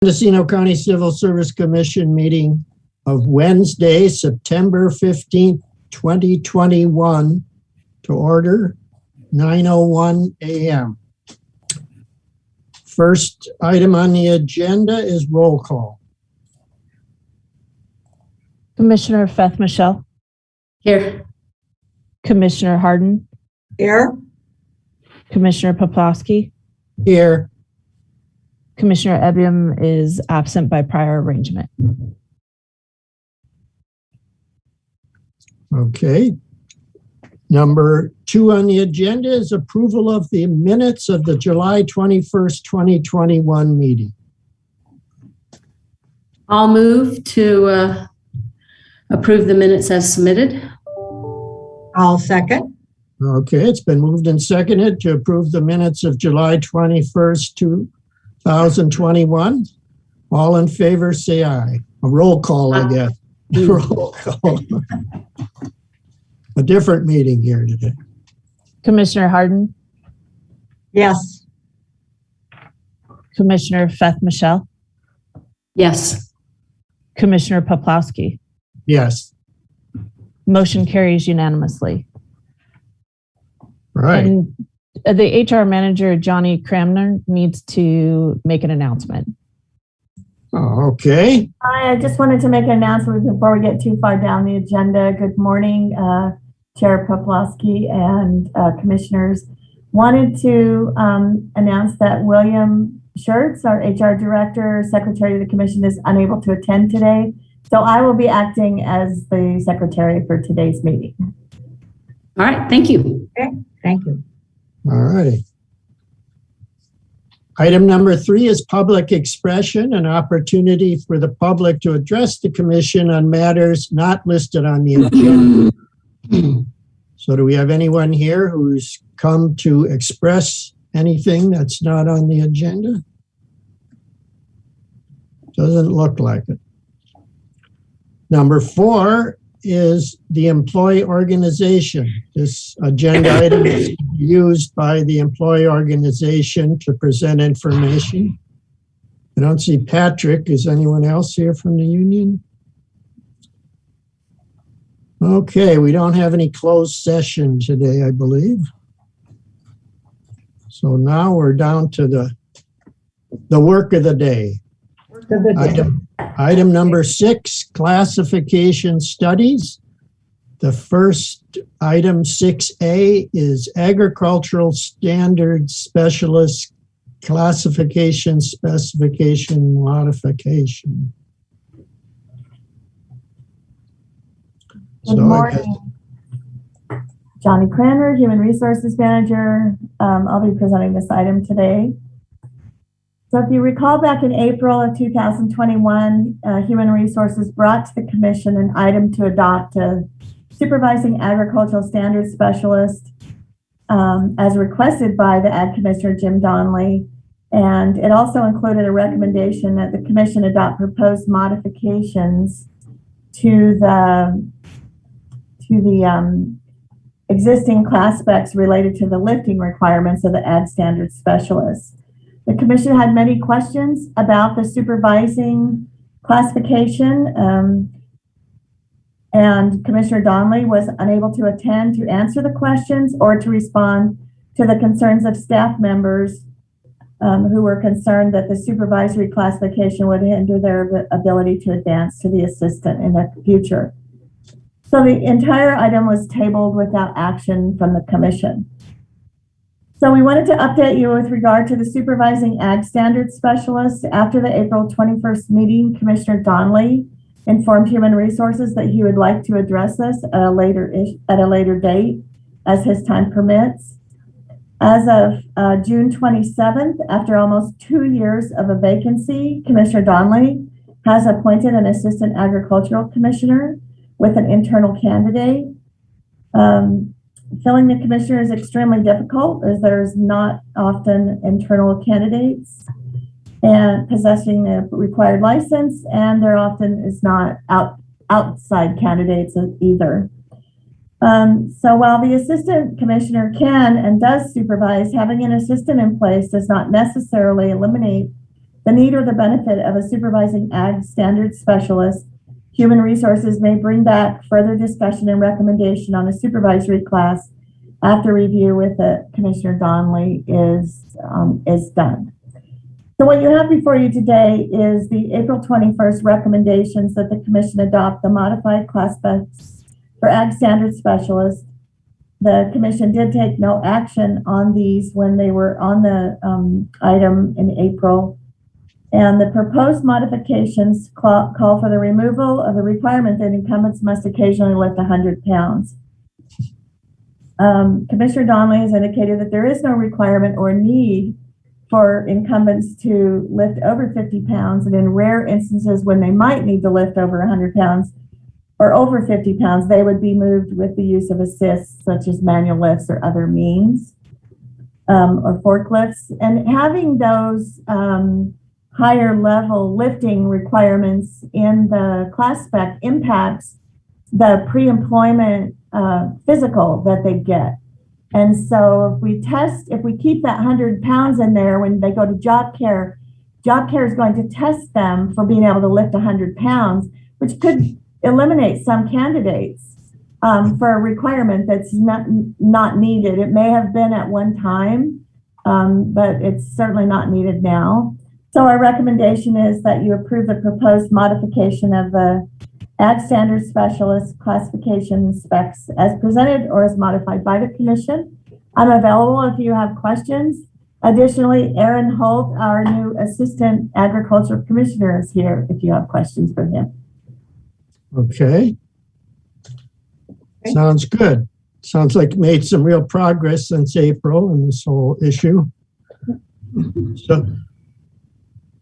Mendocino County Civil Service Commission meeting of Wednesday, September 15th, 2021 to order, 9:01 a.m. First item on the agenda is roll call. Commissioner Feth Michelle. Here. Commissioner Harden. Here. Commissioner Poplawski. Here. Commissioner Ebium is absent by prior arrangement. Okay. Number 2 on the agenda is approval of the minutes of the July 21st, 2021 meeting. I'll move to approve the minutes as submitted. I'll second. Okay, it's been moved and seconded to approve the minutes of July 21st, 2021. All in favor, say aye. A roll call, I guess. Roll call. A different meeting here today. Commissioner Harden. Yes. Commissioner Feth Michelle. Yes. Commissioner Poplawski. Yes. Motion carries unanimously. Right. And the HR manager, Johnny Cramner, needs to make an announcement. Oh, okay. Hi, I just wanted to make an announcement before we get too far down the agenda. Good morning, Chair Poplawski and commissioners. Wanted to announce that William Schertz, our HR director, secretary of the commission, is unable to attend today. So I will be acting as the secretary for today's meeting. All right, thank you. Okay, thank you. All righty. Item number 3 is public expression, an opportunity for the public to address the commission on matters not listed on the agenda. So do we have anyone here who's come to express anything that's not on the agenda? Doesn't look like it. Number 4 is the employee organization. This agenda item is used by the employee organization to present information. I don't see Patrick. Is anyone else here from the union? Okay, we don't have any closed session today, I believe. So now we're down to the work of the day. Item number 6, classification studies. The first item, 6A, is agricultural standards specialist classification specification modification. Good morning. Johnny Cranmer, Human Resources Manager. I'll be presenting this item today. So if you recall, back in April of 2021, Human Resources brought to the commission an item to adopt a supervising agricultural standards specialist as requested by the Ag Commissioner, Jim Donnelly. And it also included a recommendation that the commission adopt proposed modifications to the existing class specs related to the lifting requirements of the Ag Standards Specialist. The commission had many questions about the supervising classification, and Commissioner Donnelly was unable to attend to answer the questions or to respond to the concerns of staff members who were concerned that the supervisory classification would hinder their ability to advance to the assistant in the future. So the entire item was tabled without action from the commission. So we wanted to update you with regard to the supervising ag standards specialist. After the April 21st meeting, Commissioner Donnelly informed Human Resources that he would like to address this at a later date as his time permits. As of June 27th, after almost 2 years of a vacancy, Commissioner Donnelly has appointed an assistant agricultural commissioner with an internal candidate. Filling the commissioner is extremely difficult as there's not often internal candidates and possessing a required license, and there often is not outside candidates either. So while the assistant commissioner can and does supervise, having an assistant in place does not necessarily eliminate the need or the benefit of a supervising ag standards specialist, Human Resources may bring back further discussion and recommendation on a supervisory class after review with Commissioner Donnelly is done. So what you have before you today is the April 21st recommendations that the Commission adopt the modified class specs for Ag Standards Specialist. The Commission did take no action on these when they were on the item in April. And the proposed modifications call for the removal of the requirement that incumbents must occasionally lift 100 pounds. Commissioner Donnelly has indicated that there is no requirement or need for incumbents to lift over 50 pounds, and in rare instances when they might need to lift over 100 pounds or over 50 pounds, they would be moved with the use of assists such as manual lifts or other means, or forklifts. And having those higher level lifting requirements in the class spec impacts the pre-employment physical that they get. And so if we keep that 100 pounds in there when they go to job care is going to test them for being able to lift 100 pounds, which could eliminate some candidates for a requirement that's not needed. It may have been at one time, but it's certainly not needed now. So our recommendation is that you approve the proposed modification of the Ag Standards Specialist classification specs as presented or as modified by the Commission. I'm available if you have questions. Additionally, Aaron Holt, our new Assistant Agriculture Commissioner, is here if you have questions for him. Okay. Sounds good. Sounds like you made some real progress since April in this whole issue.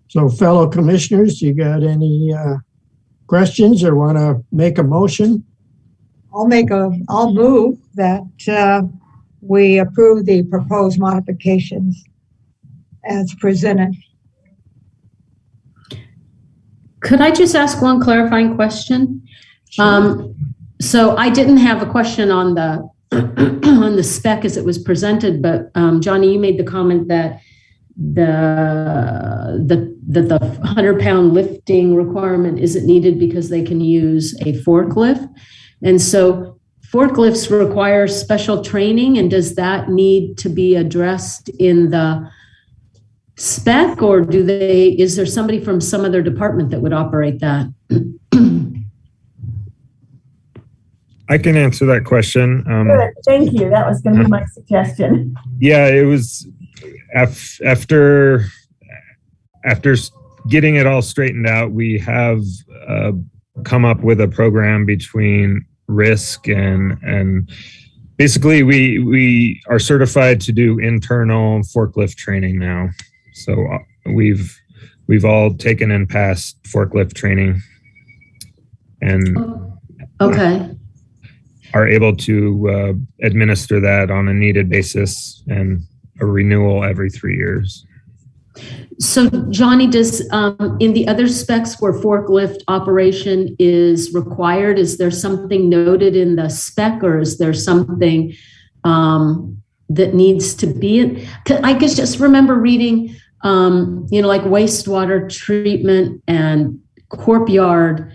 So fellow commissioners, you got any questions or want to make a motion? I'll move that we approve the proposed modifications as presented. Could I just ask one clarifying question? Sure. So I didn't have a question on the on the spec as it was presented, but Johnny, you made the comment that the 100-pound lifting requirement isn't needed because they can use a forklift. And so forklifts require special training, and does that need to be addressed in the spec, or is there somebody from some other department that would operate that? I can answer that question. Good, thank you. That was going to be my suggestion. Yeah, it was after getting it all straightened out, we have come up with a program between risk and basically we are certified to do internal forklift training now. So we've all taken and passed forklift training and okay. Are able to administer that on a needed basis and a renewal every 3 years. So Johnny, does in the other specs where forklift operation is required, is there something noted in the spec, or is there something that needs to be in? I guess just remember reading, like wastewater treatment and corp yard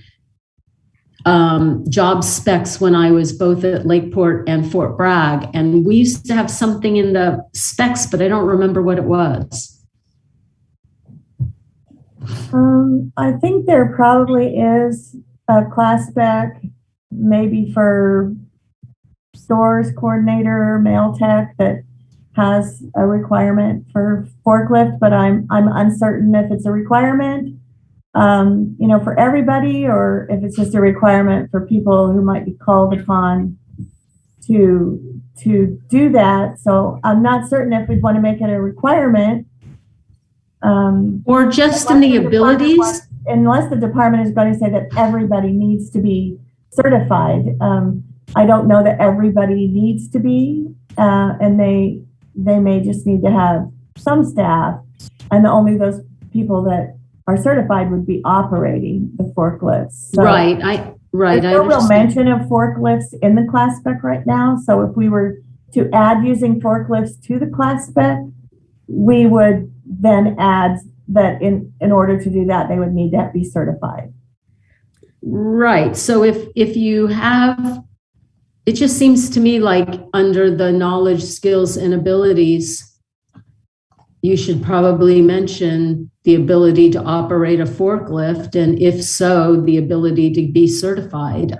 job specs when I was both at Lakeport and Fort Bragg, and we used to have something in the specs, but I don't remember what it was. I think there probably is a class spec, maybe for stores coordinator, mail tech, that has a requirement for forklift, but I'm uncertain if it's a requirement, for everybody, or if it's just a requirement for people who might be called upon to do that. So I'm not certain if we'd want to make it a requirement. Or just in the abilities? Unless the department is going to say that everybody needs to be certified. I don't know that everybody needs to be, and they may just need to have some staff, and only those people that are certified would be operating the forklifts. So right. There's no real mention of forklifts in the class spec right now. So if we were to add using forklifts to the class spec, we would then add that in order to do that, they would need to be certified. Right. So if you have, it just seems to me like under the knowledge, skills, and abilities, you should probably mention the ability to operate a forklift, and if so, the ability to be certified.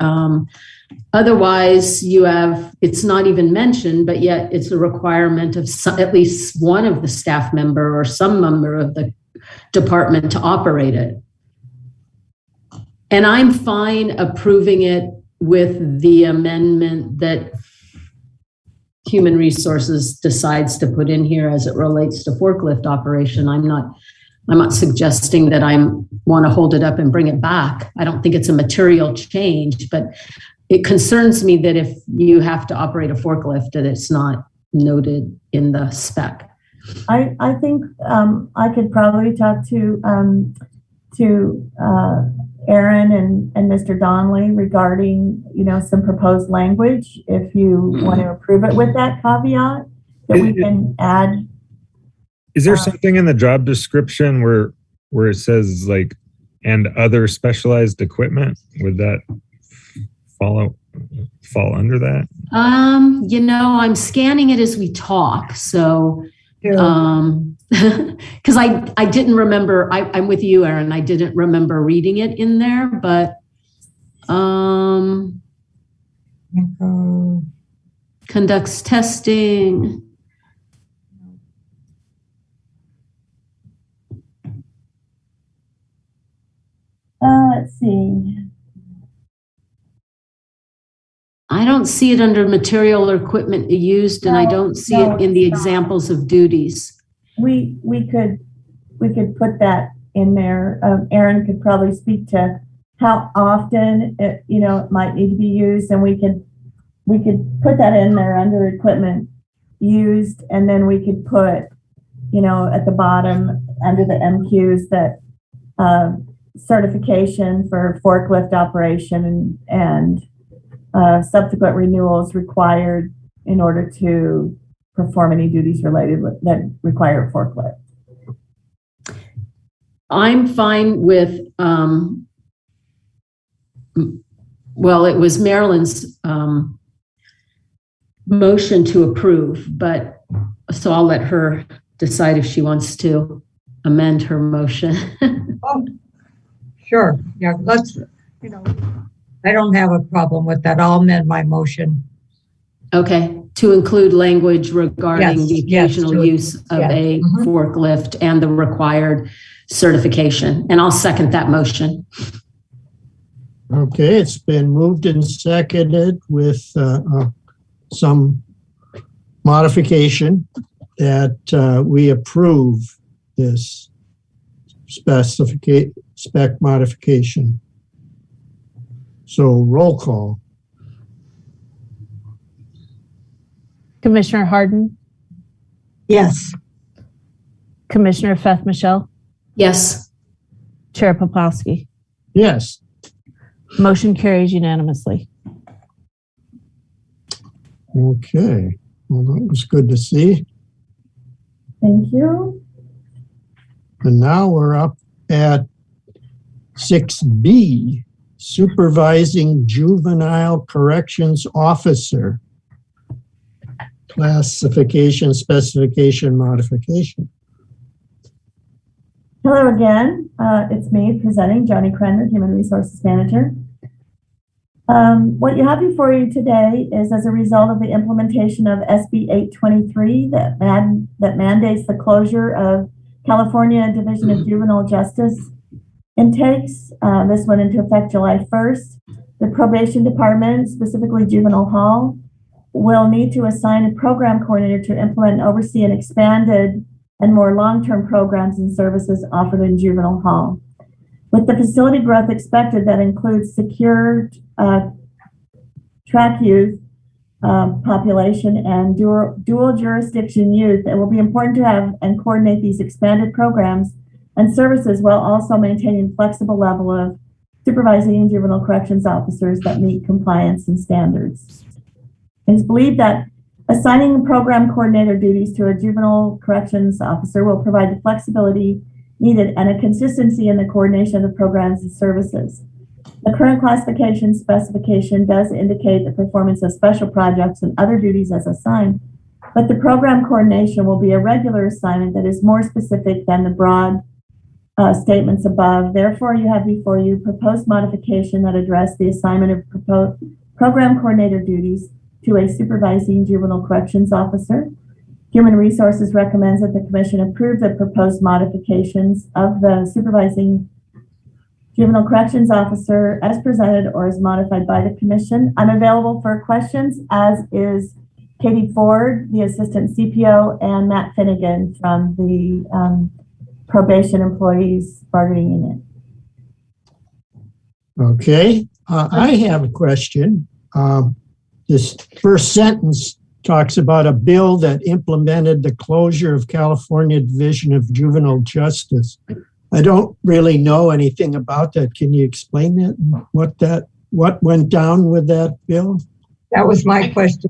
Otherwise, you have, it's not even mentioned, but yet it's a requirement of at least one of the staff member or some member of the department to operate it. And I'm fine approving it with the amendment that Human Resources decides to put in here as it relates to forklift operation. I'm not suggesting that I want to hold it up and bring it back. I don't think it's a material change, but it concerns me that if you have to operate a forklift, that it's not noted in the spec. I think I could probably talk to Aaron and Mr. Donnelly regarding, some proposed language, if you want to approve it with that caveat, that we can add. Is there something in the job description where it says like, and other specialized equipment? Would that fall under that? I'm scanning it as we talk, so because I didn't remember. I'm with you, Aaron. I didn't remember reading it in there, but conducts testing. Let's see. I don't see it under material or equipment used, and I don't see it in the examples of duties. We could put that in there. Aaron could probably speak to how often it might need to be used, and we could put that in there under equipment used, and then we could put at the bottom under the MQs that certification for forklift operation and subsequent renewals required in order to perform any duties related that require a forklift. I'm fine with, it was Marilyn's motion to approve, but so I'll let her decide if she wants to amend her motion. Oh, sure. Yeah, let's, I don't have a problem with that. I'll amend my motion. Okay, to include language regarding the occasional use of a forklift and the required certification. And I'll second that motion. Okay, it's been moved and seconded with some modification that we approve this spec modification. So roll call. Commissioner Harden, Yes. Commissioner Feth Michelle, Yes. Chair Popowski. Yes. Motion carries unanimously. Okay. Well, that was good to see. Thank you. And now we're up at 6B, Supervising Juvenile Corrections Officer. Classification, specification, modification. Hello again. It's me presenting, Johnny Krenner, Human Resources Manager. What you have before you today is as a result of the implementation of SB 823 that mandates the closure of California Division of Juvenile Justice intakes. This went into effect July 1st. The probation department, specifically Juvenile Hall, will need to assign a program coordinator to implement and oversee an expanded and more long-term programs and services offered in Juvenile Hall. With the facility growth expected that includes secured track youth population and dual jurisdiction youth, it will be important to have and coordinate these expanded programs and services while also maintaining flexible level of supervising juvenile corrections officers that meet compliance and standards. It is believed that assigning program coordinator duties to a juvenile corrections officer will provide the flexibility needed and a consistency in the coordination of the programs and services. The current classification specification does indicate the performance of special projects and other duties as assigned, but the program coordination will be a regular assignment that is more specific than the broad statements above. Therefore, you have before you proposed modification that address the assignment of program coordinator duties to a supervising juvenile corrections officer. Human Resources recommends that the commission approve the proposed modifications of the supervising juvenile corrections officer as presented or as modified by the commission. I'm available for questions, as is Katie Ford, the assistant CPO, and Matt Finnegan from the probation employees bargaining unit. Okay, I have a question. This first sentence talks about a bill that implemented the closure of California Division of Juvenile Justice. I don't really know anything about that. Can you explain that? What went down with that bill? That was my question.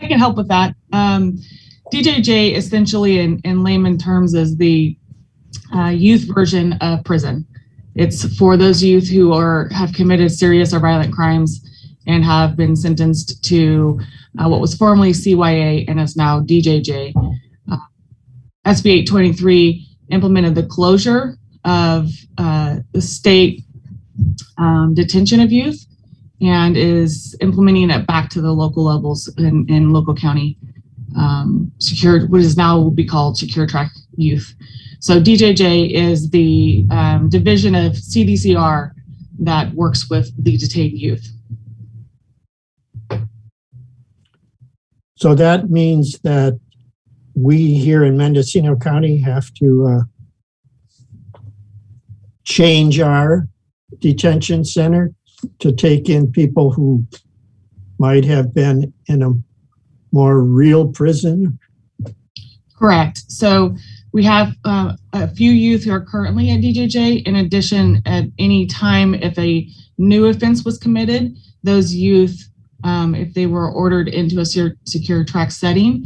I can help with that. DJJ essentially in layman terms is the youth version of prison. It's for those youth who have committed serious or violent crimes and have been sentenced to what was formerly CYA and is now DJJ. SB 823 implemented the closure of the state detention of youth and is implementing it back to the local levels in local county what is now will be called secure track youth. So DJJ is the division of CDCR that works with the detained youth. So that means that we here in Mendocino County have to change our detention center to take in people who might have been in a more real prison? Correct. So we have a few youth who are currently at DJJ. In addition, at any time if a new offense was committed, those youth, if they were ordered into a secure track setting,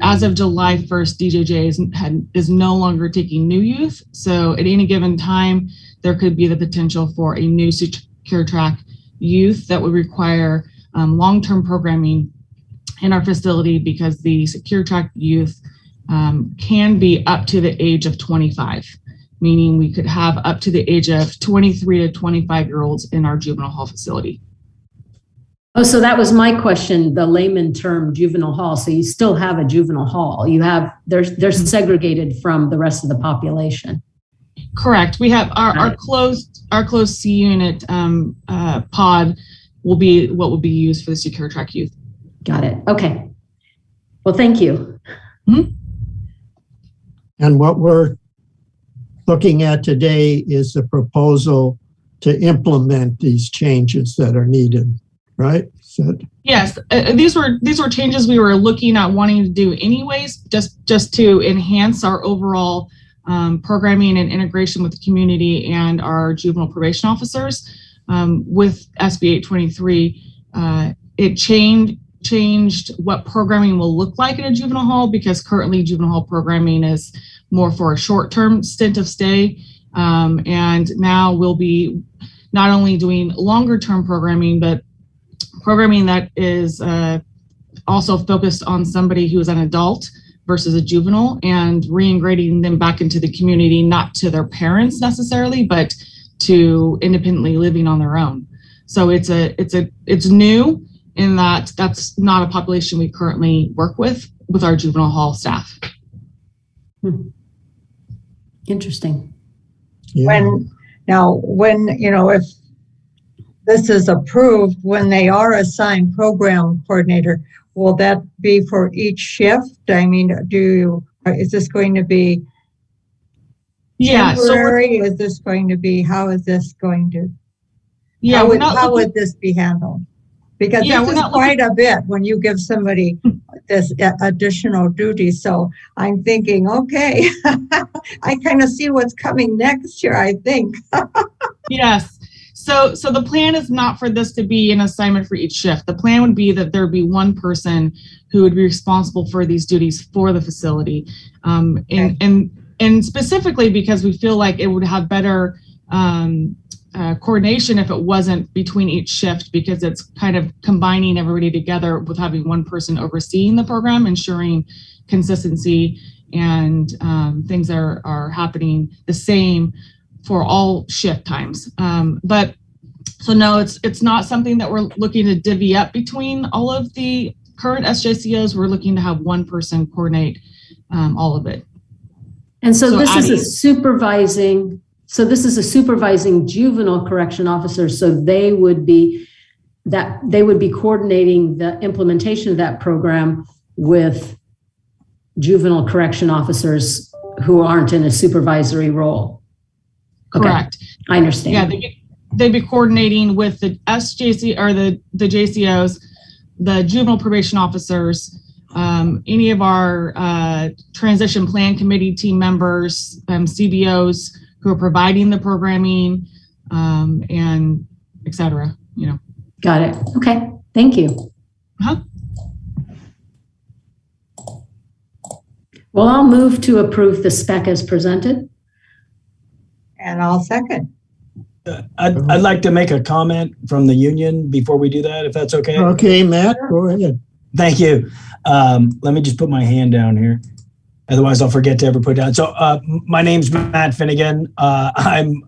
as of July 1st, DJJ is no longer taking new youth. So at any given time, there could be the potential for a new secure track youth that would require long-term programming in our facility, because the secure track youth can be up to the age of 25, meaning we could have up to the age of 23 to 25-year-olds in our juvenile hall facility. Oh, so that was my question, the layman term juvenile hall. So you still have a juvenile hall. They're segregated from the rest of the population. Correct. We have our closed C unit pod will be what will be used for the secure track youth. Got it. Okay. Well, thank you. Mm-hmm. And what we're looking at today is the proposal to implement these changes that are needed, right? Yes, these were changes we were looking at wanting to do anyways, just to enhance our overall programming and integration with the community and our juvenile probation officers. With SB 823, it changed what programming will look like in a juvenile hall, because currently juvenile hall programming is more for a short-term stint of stay. And now we'll be not only doing longer-term programming, but programming that is also focused on somebody who is an adult versus a juvenile, and reintegrating them back into the community, not to their parents necessarily, but to independently living on their own. So it's new in that that's not a population we currently work with our juvenile hall staff. Interesting. Yeah. If this is approved, when they are assigned program coordinator, will that be for each shift? I mean, is this going to be temporary? Is this going to be, how is this going to, how would this be handled? Because this is quite a bit when you give somebody this additional duty. So I'm thinking, okay, I kind of see what's coming next year, I think. Yes. So the plan is not for this to be an assignment for each shift. The plan would be that there would be one person who would be responsible for these duties for the facility. And and specifically because we feel like it would have better coordination if it wasn't between each shift, because it's kind of combining everybody together with having one person overseeing the program, ensuring consistency and things are happening the same for all shift times. But so no, it's not something that we're looking to divvy up between all of the current SJCOs. We're looking to have one person coordinate all of it. And so this is a supervising. So this is a supervising juvenile correction officer. So they would be coordinating the implementation of that program with juvenile correction officers who aren't in a supervisory role. Correct. Okay. I understand. Yeah, they'd be coordinating with the SJC or the JCOs, the juvenile probation officers, any of our transition plan committee team members, CBOs who are providing the programming, and et cetera, Got it. Okay. Thank you. Uh-huh. Well, I'll move to approve the spec as presented. And I'll second. I'd like to make a comment from the union before we do that, if that's okay. Okay, Matt, go ahead. Thank you. Let me just put my hand down here. Otherwise, I'll forget to ever put down. So my name's Matt Finnegan. I'm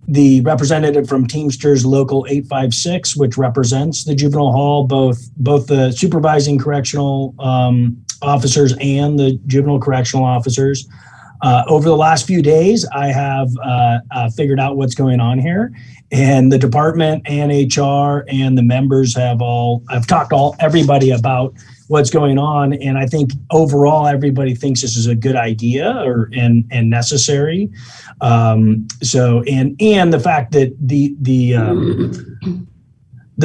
the representative from Teamsters Local 856, which represents the juvenile hall, both the supervising correctional officers and the juvenile correctional officers. Over the last few days, I have figured out what's going on here, and the department and HR and the members I've talked to everybody about what's going on, and I think overall everybody thinks this is a good idea and necessary. So the fact that the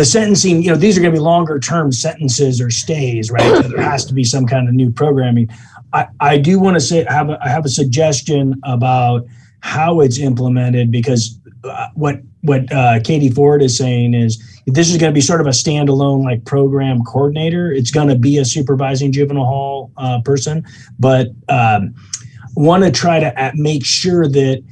sentencing, these are going to be longer term sentences or stays, right? So there has to be some kind of new programming. I do want to say I have a suggestion about how it's implemented, because what Katie Ford is saying is this is going to be sort of a standalone like program coordinator. It's going to be a supervising juvenile hall person, but want to try to make sure that,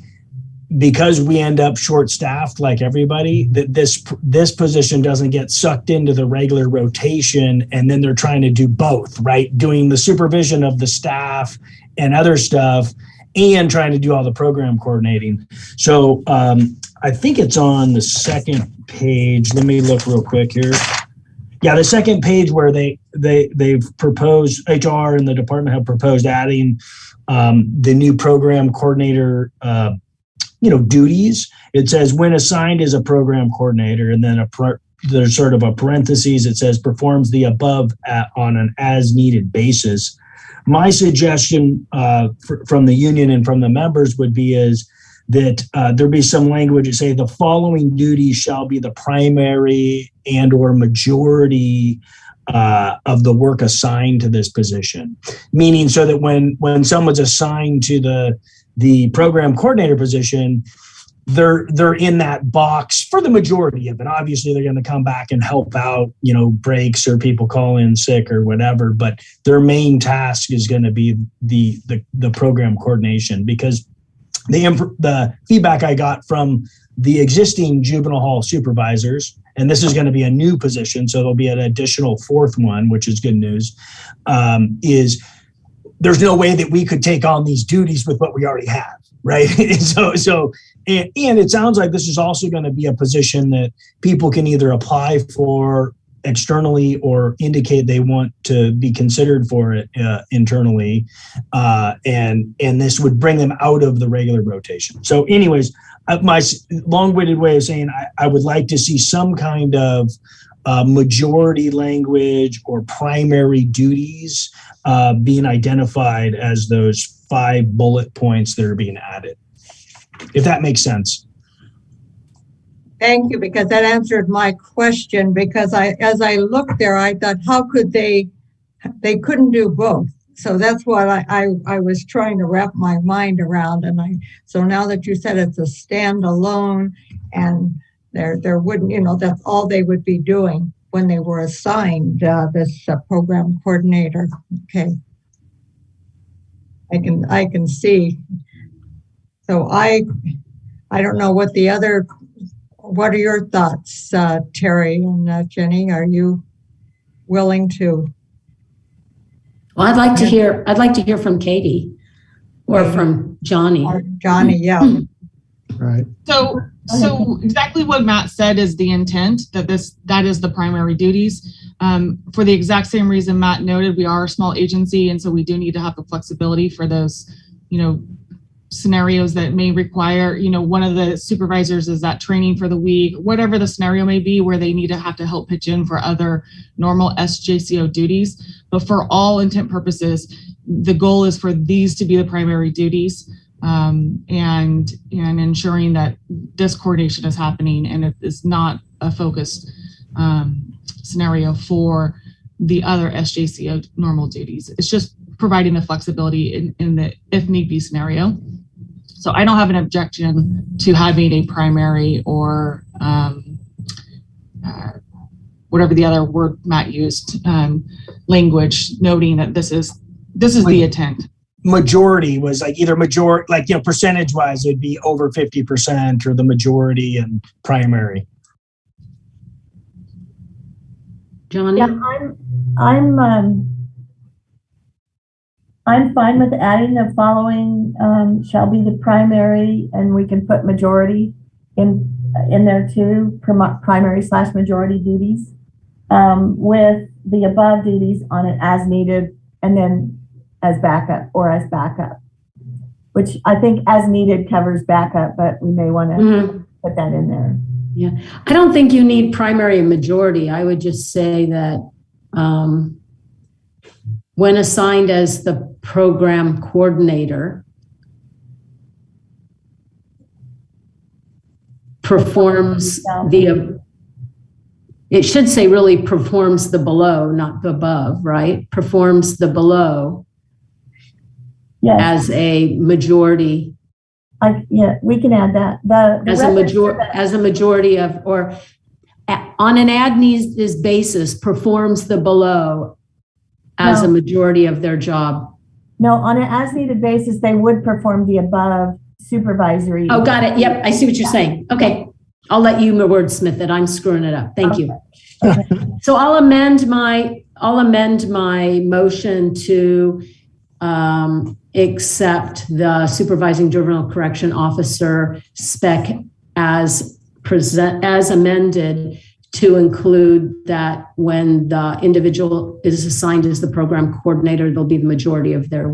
because we end up short-staffed like everybody, that this position doesn't get sucked into the regular rotation, and then they're trying to do both, right? Doing the supervision of the staff and other stuff, and trying to do all the program coordinating. So I think it's on the second page. Let me look real quick here. Yeah, the second page where they've proposed, HR and the department have proposed adding the new program coordinator duties. It says when assigned as a program coordinator, and then there's sort of a parentheses. It says performs the above on an as needed basis. My suggestion from the union and from the members would be is that there be some language that say the following duties shall be the primary and or majority of the work assigned to this position. Meaning so that when someone's assigned to the program coordinator position, they're in that box for the majority of it. Obviously, they're going to come back and help out, breaks or people call in sick or whatever. But their main task is going to be the program coordination, because the feedback I got from the existing juvenile hall supervisors, and this is going to be a new position, so there'll be an additional fourth one, which is good news, is there's no way that we could take on these duties with what we already have, right? And it sounds like this is also going to be a position that people can either apply for externally or indicate they want to be considered for it internally, and this would bring them out of the regular rotation. So anyways, my long-winded way of saying I would like to see some kind of majority language or primary duties being identified as those 5 bullet points that are being added, if that makes sense. Thank you, because that answered my question, because as I looked there, I thought, how could they couldn't do both. So that's what I was trying to wrap my mind around. So now that you said it's a standalone, and there wouldn't, that's all they would be doing when they were assigned this program coordinator. Okay. I can see. So I don't know what are your thoughts, Terry and Jenny? Are you willing to? Well, I'd like to hear from Katie or from Johnny. Or Johnny, yeah. Right. So exactly what Matt said is the intent, that is the primary duties. For the exact same reason Matt noted, we are a small agency, and so we do need to have the flexibility for those, scenarios that may require, one of the supervisors is that training for the week, whatever the scenario may be, where they need to have to help pitch in for other normal SJCO duties. But for all intent purposes, the goal is for these to be the primary duties, and ensuring that this coordination is happening and it is not a focused scenario for the other SJCO normal duties. It's just providing the flexibility in the if need be scenario. So I don't have an objection to having a primary or whatever the other word Matt used, language noting that this is the intent. Majority was like either percentage wise, it'd be over 50% or the majority and primary. Johnny? Yeah, I'm fine with adding the following shall be the primary, and we can put majority in there too, primary/majority duties, with the above duties on an as needed and then as backup, which I think as needed covers backup, but we may want to put that in there. Yeah, I don't think you need primary and majority. I would just say that when assigned as the program coordinator, performs it should say really performs the below, not the above, right? Performs the below as a majority. We can add that. As a majority of, or on an ad needs basis, performs the below as a majority of their job. No, on an as needed basis, they would perform the above supervisory. Oh, got it. Yep, I see what you're saying. Okay, I'll let you wordsmith it. I'm screwing it up. Thank you. Okay. So I'll amend my motion to accept the supervising juvenile correction officer spec as amended, to include that when the individual is assigned as the program coordinator, they'll be the majority of their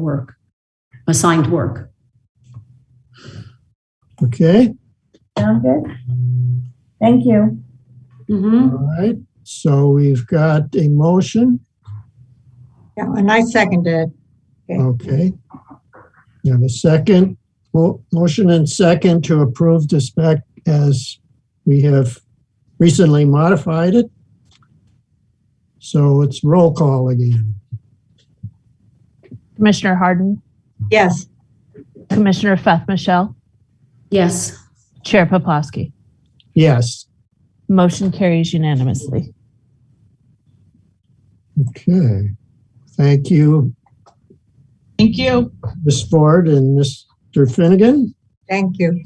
assigned work. Okay. Sound good? Thank you. Mm-hmm. All right. So we've got a motion. Yeah, and I seconded. Okay. We have a second. Motion and second to approve the spec as we have recently modified it. So it's roll call again. Commissioner Harden? Yes. Commissioner Feth Michelle? Yes. Chair Poplawski? Yes. Motion carries unanimously. Okay. Thank you. Thank you. Ms. Ford and Mr. Finnegan. Thank you.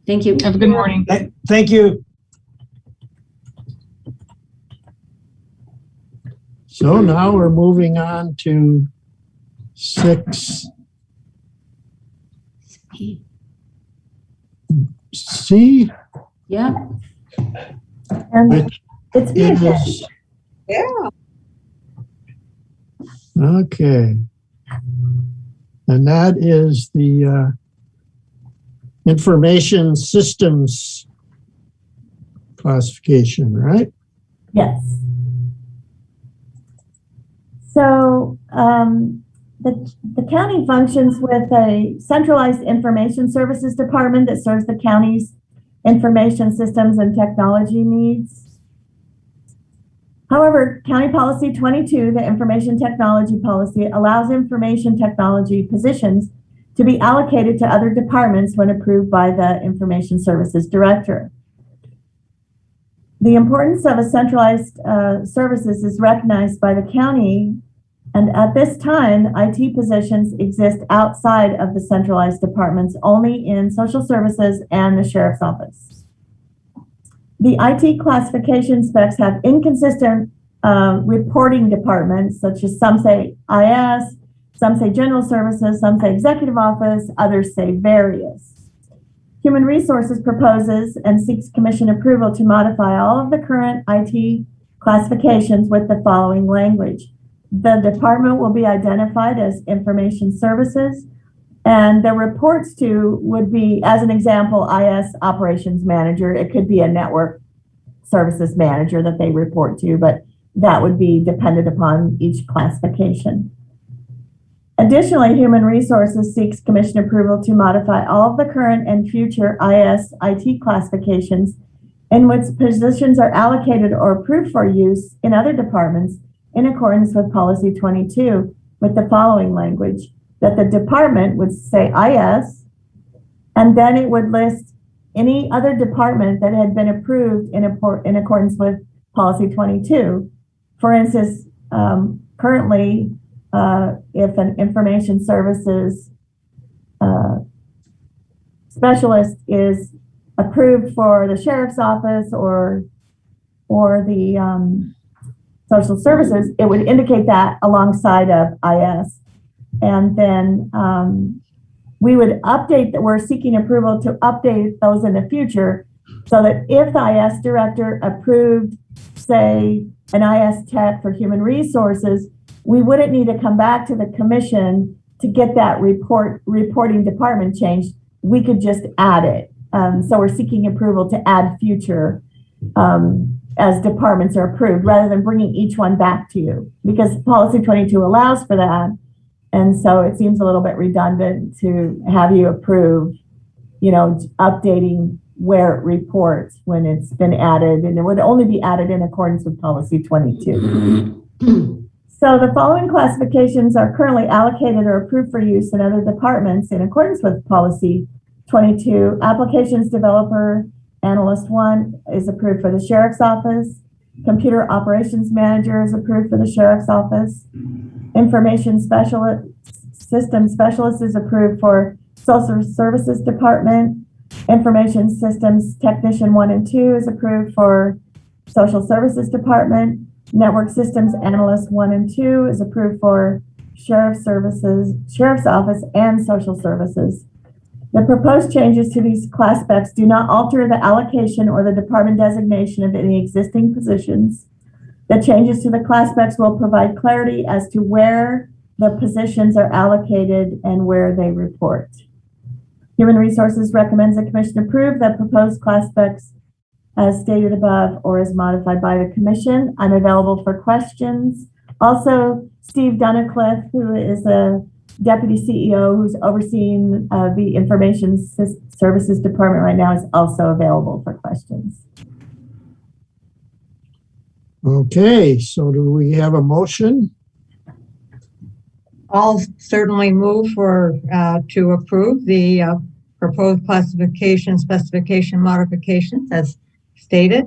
Thank you. Have a good morning. Thank you. So now we're moving on to 6C. Yeah. And Which it's is, Yeah. okay. And that is the information systems classification, right? Yes. So the county functions with a centralized information services department that serves the county's information systems and technology needs. However, County Policy 22, the information technology policy, allows information technology positions to be allocated to other departments when approved by the information services director. The importance of a centralized services is recognized by the county And at this time, IT positions exist outside of the centralized departments, only in social services and the sheriff's office. The IT classification specs have inconsistent reporting departments, such as some say IS, some say general services, some say executive office, others say various. Human Resources proposes and seeks commission approval to modify all of the current IT classifications with the following language. The department will be identified as information services, and the reports to would be, as an example, IS operations manager. It could be a network services manager that they report to, but that would be dependent upon each classification. Additionally, Human Resources seeks commission approval to modify all of the current and future IS IT classifications in which positions are allocated or approved for use in other departments in accordance with Policy 22 with the following language, that the department would say IS, and then it would list any other department that had been approved in accordance with Policy 22. For instance, currently, if an information services specialist is approved for the sheriff's office or the social services, it would indicate that alongside of IS. And then we would update that we're seeking approval to update those in the future so that if the IS director approved, say, an IS tech for human resources, we wouldn't need to come back to the commission to get that reporting department changed. We could just add it. So we're seeking approval to add future as departments are approved rather than bringing each one back to you, because Policy 22 allows for that. And so it seems a little bit redundant to have you approve, updating where it reports when it's been added, and it would only be added in accordance with Policy 22. So the following classifications are currently allocated or approved for use in other departments in accordance with Policy 22. Applications Developer Analyst 1 is approved for the Sheriff's Office. Computer Operations Manager is approved for the Sheriff's Office. Information System Specialist is approved for Social Services Department. Information Systems Technician 1 and 2 is approved for Social Services Department. Network Systems Analyst 1 and 2 is approved for Sheriff's Office and Social Services. The proposed changes to these class specs do not alter the allocation or the department designation of any existing positions. The changes to the class specs will provide clarity as to where the positions are allocated and where they report. Human Resources recommends the commission approve the proposed class specs as stated above or as modified by the commission. I'm available for questions. Also, Steve Dunnicliff, who is a Deputy CEO who's overseeing the Information Services Department right now, is also available for questions. Okay, so do we have a motion? I'll certainly move to approve the proposed classification specification modifications as stated.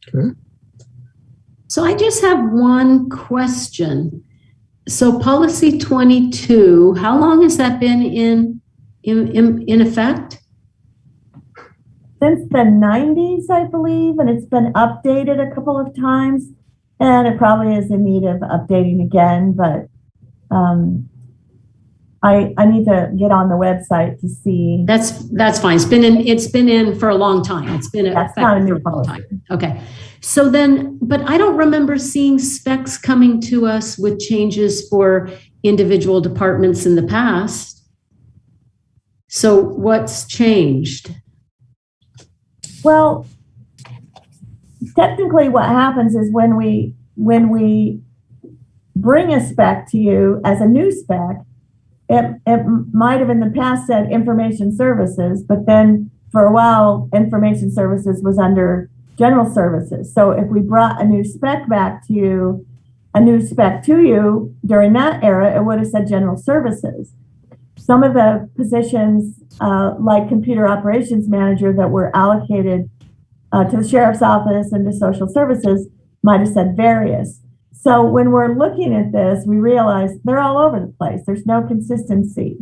Okay. So I just have one question. So Policy 22, how long has that been in effect? Since the 90s, I believe, and it's been updated a couple of times, and it probably is in need of updating again, but I need to get on the website to see. That's fine. It's been in for a long time. It's been That's not a new policy. Okay. So then, but I don't remember seeing specs coming to us with changes for individual departments in the past. So what's changed? Well, technically what happens is when we bring a spec to you as a new spec, it might have in the past said information services, but then for a while, information services was under general services. So if we brought a new spec back to you, during that era, it would have said general services. Some of the positions, like computer operations manager that were allocated to the sheriff's office and to social services, might have said various. So when we're looking at this, we realize they're all over the place. There's no consistency.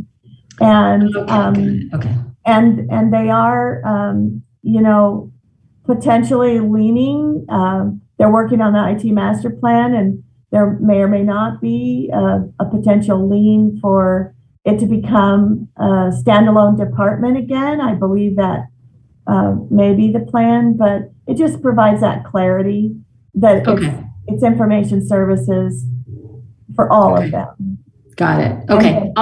And and they are, you know, potentially leaning. They're working on the IT master plan, and there may or may not be a potential lean for it to become a standalone department again. I believe that may be the plan, but it just provides that clarity that it's information services for all of them. Got it. Okay.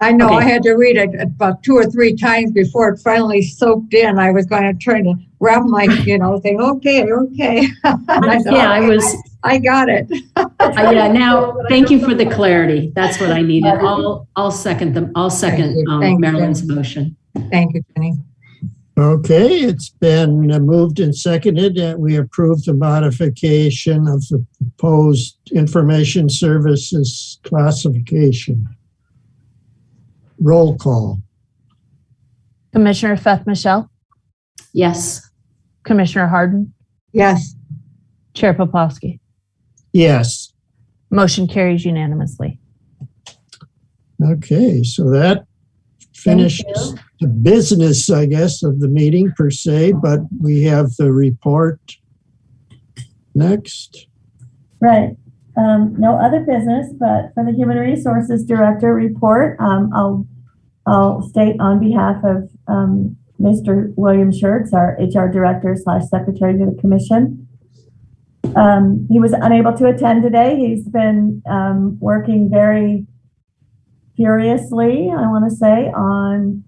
I know I had to read it about 2 or 3 times before it finally soaked in. I was going to try to wrap my, you know, thing. Okay. I got it. Yeah. Now, thank you for the clarity. That's what I needed. I'll second them. I'll second Marilyn's motion. Thank you, Jenny. Okay, it's been moved and seconded that we approve the modification of the proposed information services classification. Roll call. Commissioner Feth Michelle? Yes. Commissioner Harden? Yes. Chair Poplawski? Yes. Motion carries unanimously. Okay, so that finishes the business, I guess, of the meeting per se, but we have the report next. Right. No other business, but for the Human Resources Director report, I'll state on behalf of Mr. William Schertz, our HR Director / Secretary to the Commission. He was unable to attend today. He's been working very furiously, I want to say, on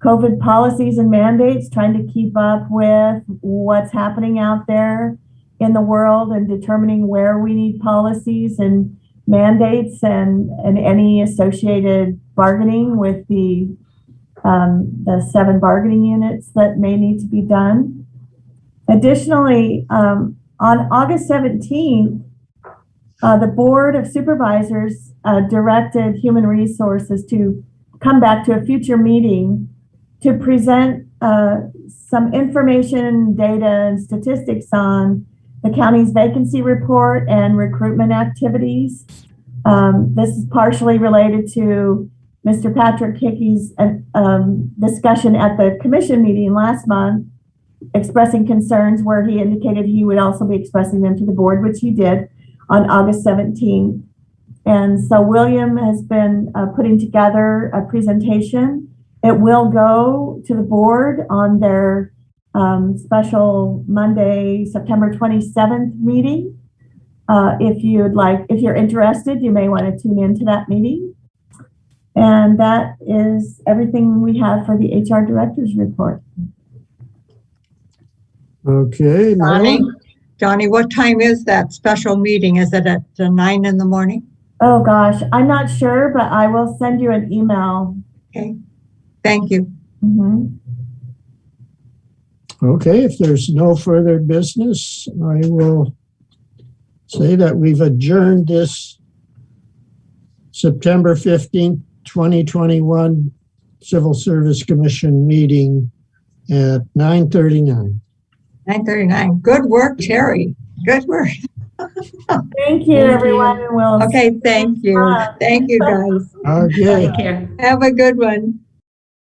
COVID policies and mandates, trying to keep up with what's happening out there in the world and determining where we need policies and mandates and any associated bargaining with the 7 bargaining units that may need to be done. Additionally, on August 17th, the Board of Supervisors directed Human Resources to come back to a future meeting to present some information, data, and statistics on the county's vacancy report and recruitment activities. This is partially related to Mr. Patrick Hickey's discussion at the commission meeting last month, expressing concerns where he indicated he would also be expressing them to the board, which he did on August 17th. And so William has been putting together a presentation. It will go to the board on their special Monday, September 27th meeting. If you're interested, you may want to tune into that meeting. And that is everything we have for the HR Director's report. Okay. Johnny, what time is that special meeting? Is it at 9 in the morning? Oh gosh, I'm not sure, but I will send you an email. Okay, thank you. Mm-hmm. Okay, if there's no further business, I will say that we've adjourned this September 15th, 2021 Civil Service Commission meeting at 9:39. 9:39. Good work, Terry. Good work. Thank you, everyone. Okay, thank you. Thank you, guys. Okay. Take care. Have a good one.